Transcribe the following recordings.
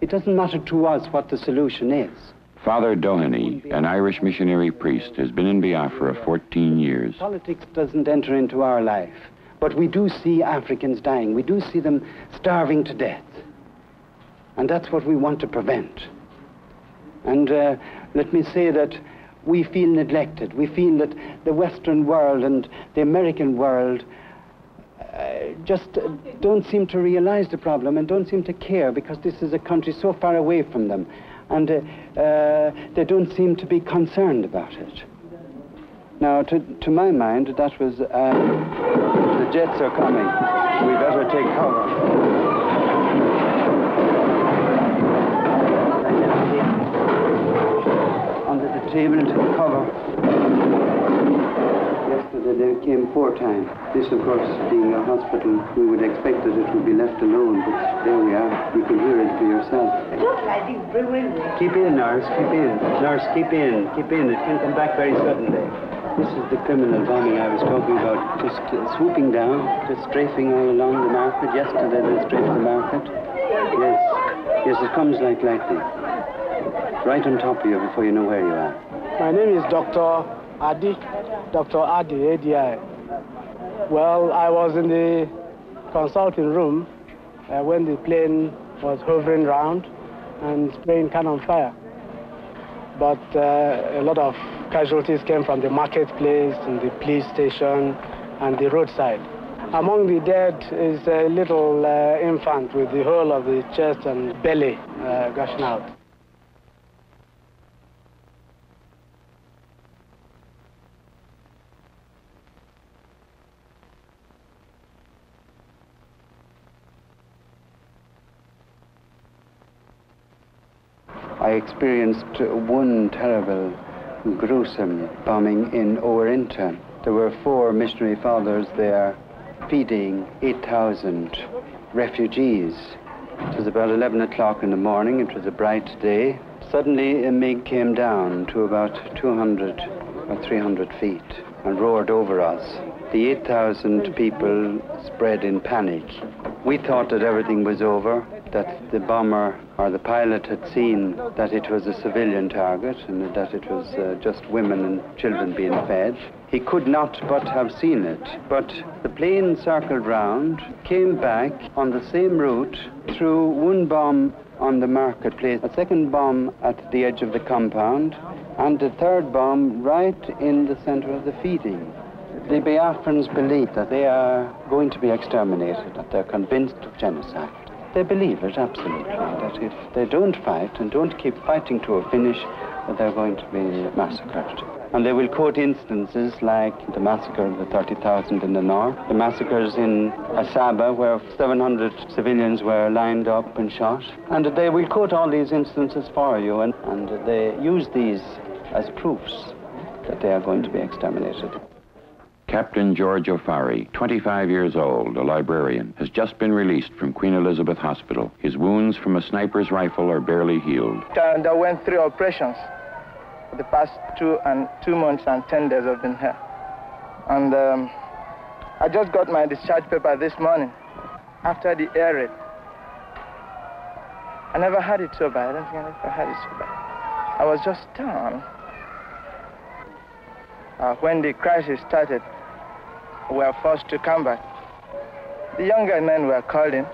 It doesn't matter to us what the solution is. Father Doheny, an Irish missionary priest, has been in Biafra 14 years. Politics doesn't enter into our life, but we do see Africans dying. We do see them starving to death. And that's what we want to prevent. And let me say that we feel neglected. We feel that the Western world and the American world just don't seem to realize the problem and don't seem to care, because this is a country so far away from them. And they don't seem to be concerned about it. Now, to my mind, that was, the jets are coming. We better take cover. Under the table to cover. Yesterday they came 4 times. This, of course, being a hospital, we would expect that it would be left alone, but there we are. You can hear it for yourself. Keep in, nurse, keep in. Nurse, keep in, keep in. It can come back very suddenly. This is the criminal bombing I was talking about, just swooping down, just strafing all along the market. Yesterday they strafed the market. Yes, it comes like lightning. Right on top of you before you know where you are. My name is Dr. Adi, ADI. Well, I was in the consulting room when the plane was hovering around and spraying cannon fire. But a lot of casualties came from the marketplace and the police station and the roadside. Among the dead is a little infant with the whole of the chest and belly gushing out. I experienced one terrible, gruesome bombing in Owarinta. There were 4 missionary fathers there feeding 8,000 refugees. It was about 11 o'clock in the morning. It was a bright day. Suddenly a MiG came down to about 200 or 300 feet and roared over us. The 8,000 people spread in panic. We thought that everything was over, that the bomber or the pilot had seen that it was a civilian target and that it was just women and children being fed. He could not but have seen it. But the plane circled round, came back on the same route, threw one bomb on the marketplace, a second bomb at the edge of the compound, and a third bomb right in the center of the feeding. The Biafrans believe that they are going to be exterminated, that they're convinced of genocide. They believe it, absolutely, that if they don't fight and don't keep fighting to a finish, that they're going to be massacred. And they will quote instances like the massacre of the 30,000 in the north, the massacres in Asaba, where 700 civilians were lined up and shot. And they will quote all these instances for you, and they use these as proofs that they are going to be exterminated. Captain George O'Farry, 25 years old, a librarian, has just been released from Queen Elizabeth Hospital. His wounds from a sniper's rifle are barely healed. I underwent 3 operations for the past 2 months and 10 days I've been here. And I just got my discharge paper this morning after the air raid. I never had it so bad. I don't think I ever had it so bad. I was just down. When the crisis started, we were forced to come back. The younger men were called in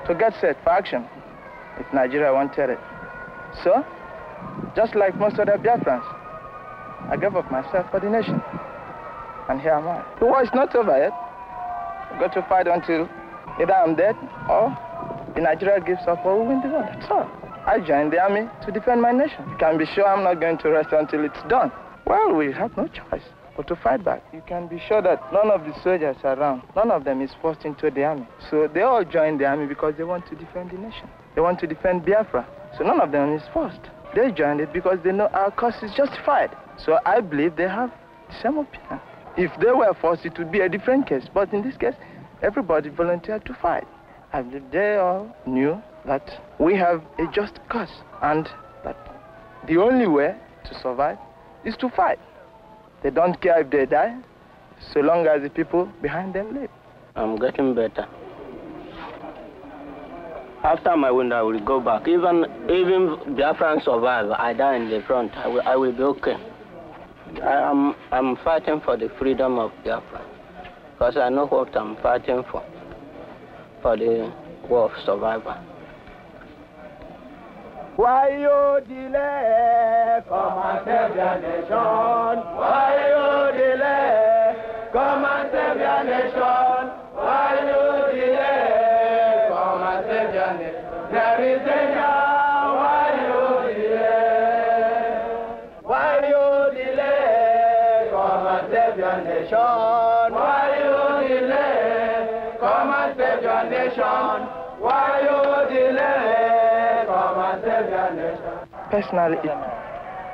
to get set for action if Nigeria wanted it. So, just like most other Biafrans, I gave up myself for the nation. And here am I. The war is not over yet. I've got to fight until either I'm dead or the Nigeria gives up or we win the war. That's all. I joined the army to defend my nation. You can be sure I'm not going to rest until it's done. Well, we have no choice but to fight back. You can be sure that none of the soldiers around, none of them is forced into the army. So they all joined the army because they want to defend the nation. They want to defend Biafra. So none of them is forced. They joined it because they know our cause is justified. So I believe they have the same opinion. If they were forced, it would be a different case. But in this case, everybody volunteered to fight. I believe they all knew that we have a just cause and that the only way to survive is to fight. They don't care if they die, so long as the people behind them live. I'm getting better. After my wound, I will go back. Even Biafran survive, I die in the front. I will be okay. I'm fighting for the freedom of Biafra, because I know what I'm fighting for the war of survival. Why you delay? Come and save your nation. Why you delay? Come and save your nation. Why you delay? Come and save your nation. There is a now. Why you delay? Why you delay? Come and save your nation. Why you delay? Come and save your nation. Why you delay? Come and save your nation. Personally,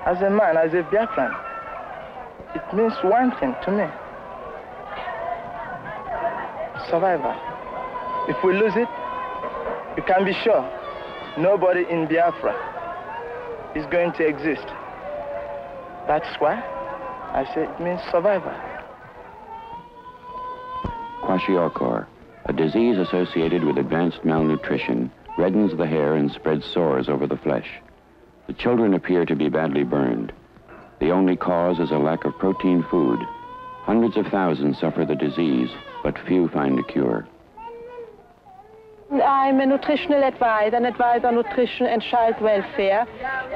as a man, as a Biafran, it means one thing to me. Survival. If we lose it, you can be sure nobody in Biafra is going to exist. That's why I say it means survival. Kwashiorkor, a disease associated with advanced malnutrition, reddens the hair and spreads sores over the flesh. The children appear to be badly burned. The only cause is a lack of protein food. Hundreds of thousands suffer the disease, but few find a cure. I'm a nutritional advisor on nutrition and child welfare.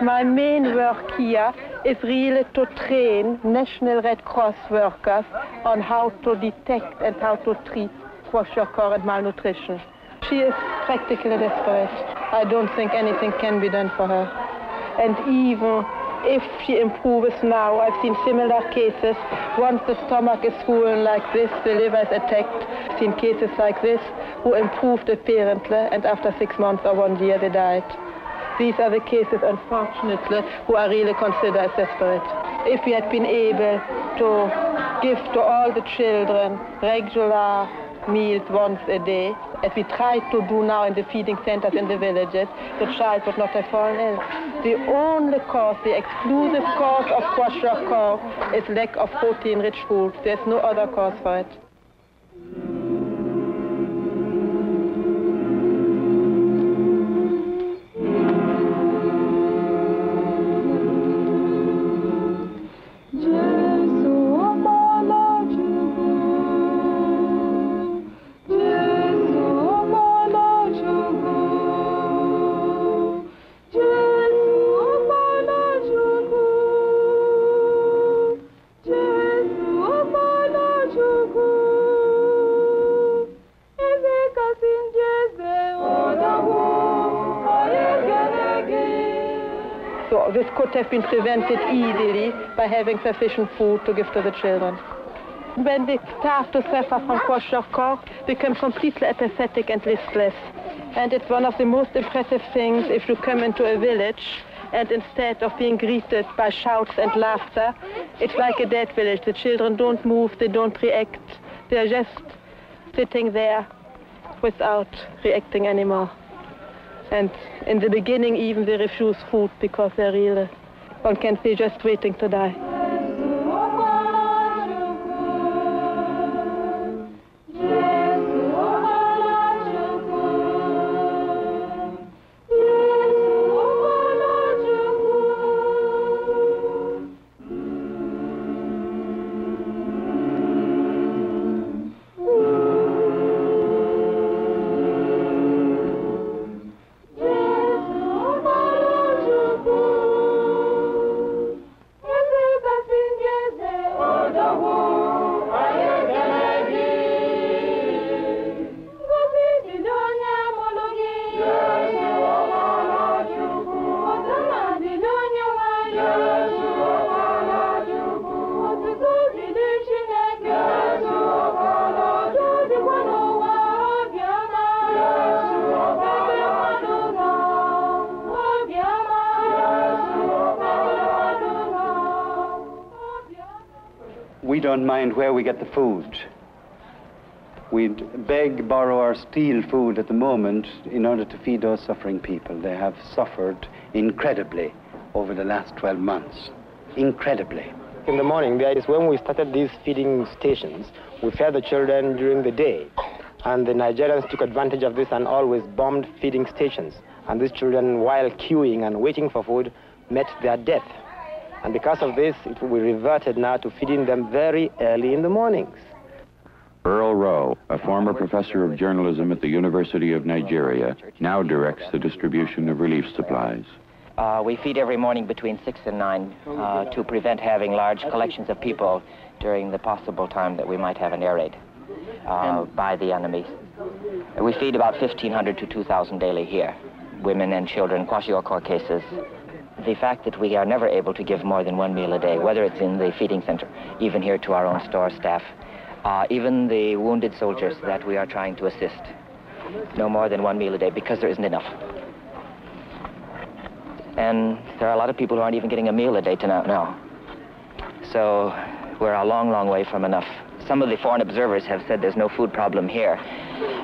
My main work here is really to train National Red Cross workers on how to detect and how to treat kwashiorkor and malnutrition. She is practically desperate. I don't think anything can be done for her. And even if she improves now, I've seen similar cases. Once the stomach is swollen like this, the liver is attacked. I've seen cases like this who improved apparently, and after 6 months or 1 year they died. These are the cases, unfortunately, who are really considered as desperate. If we had been able to give to all the children regular meals once a day, as we try to do now in the feeding centers in the villages, the child would not have fallen ill. The only cause, the exclusive cause of kwashiorkor is lack of protein-rich food. There's no other cause for it. So this could have been prevented easily by having sufficient food to give to the children. When they start to suffer from kwashiorkor, they become completely apathetic and listless. And it's one of the most impressive things if you come into a village and instead of being greeted by shouts and laughter, it's like a dead village. The children don't move, they don't react. They're just sitting there without reacting anymore. And in the beginning, even they refuse food because they're really, one can say, just waiting to die. We don't mind where we get the food. We'd beg, borrow, or steal food at the moment in order to feed those suffering people. They have suffered incredibly over the last 12 months. Incredibly. In the morning, that is when we started these feeding stations, we fed the children during the day. And the Nigerians took advantage of this and always bombed feeding stations. And these children, while queuing and waiting for food, met their death. And because of this, we reverted now to feeding them very early in the mornings. Earl Rowe, a former professor of journalism at the University of Nigeria, now directs the distribution of relief supplies. We feed every morning between 6 and 9 to prevent having large collections of people during the possible time that we might have an air raid by the enemy. We feed about 1,500 to 2,000 daily here, women and children, kwashiorkor cases. The fact that we are never able to give more than 1 meal a day, whether it's in the feeding center, even here to our own store staff, even the wounded soldiers that we are trying to assist, no more than 1 meal a day because there isn't enough. And there are a lot of people who aren't even getting a meal a day now. So we're a long, long way from enough. Some of the foreign observers have said there's no food problem here.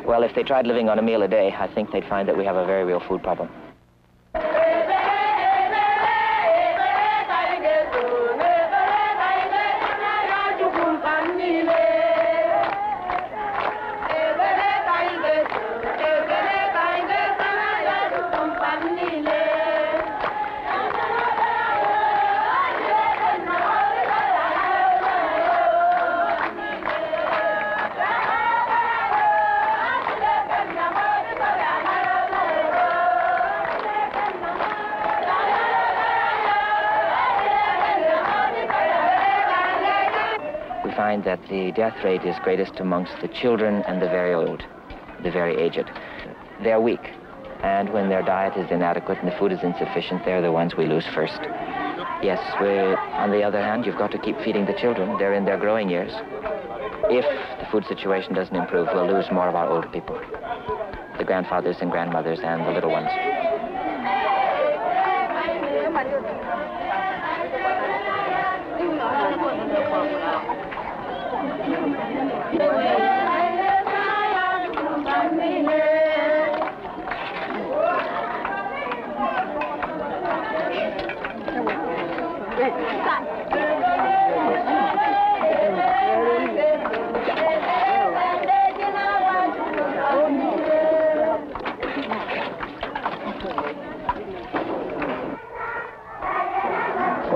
Well, if they tried living on a meal a day, I think they'd find that we have a very real food problem. Find that the death rate is greatest amongst the children and the very old, the very aged. They're weak, and when their diet is inadequate and the food is insufficient, they're the ones we lose first. Yes, on the other hand, you've got to keep feeding the children. They're in their growing years. If the food situation doesn't improve, we'll lose more of our older people, the grandfathers and grandmothers and the little ones.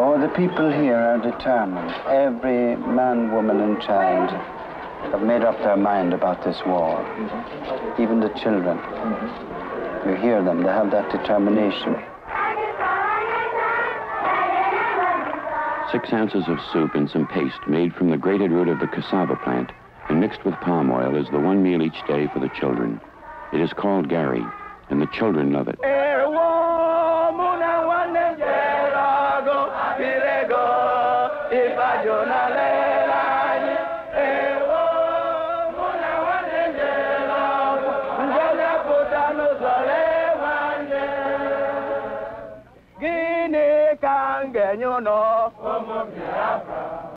Oh, the people here are determined. Every man, woman, and child have made up their mind about this war. Even the children. You hear them, they have that determination. 6 ounces of soup and some paste made from the grated root of the cassava plant and mixed with palm oil is the 1 meal each day for the children. It is called gari, and the children love it. Guinea, Kanganyuno, Biafra.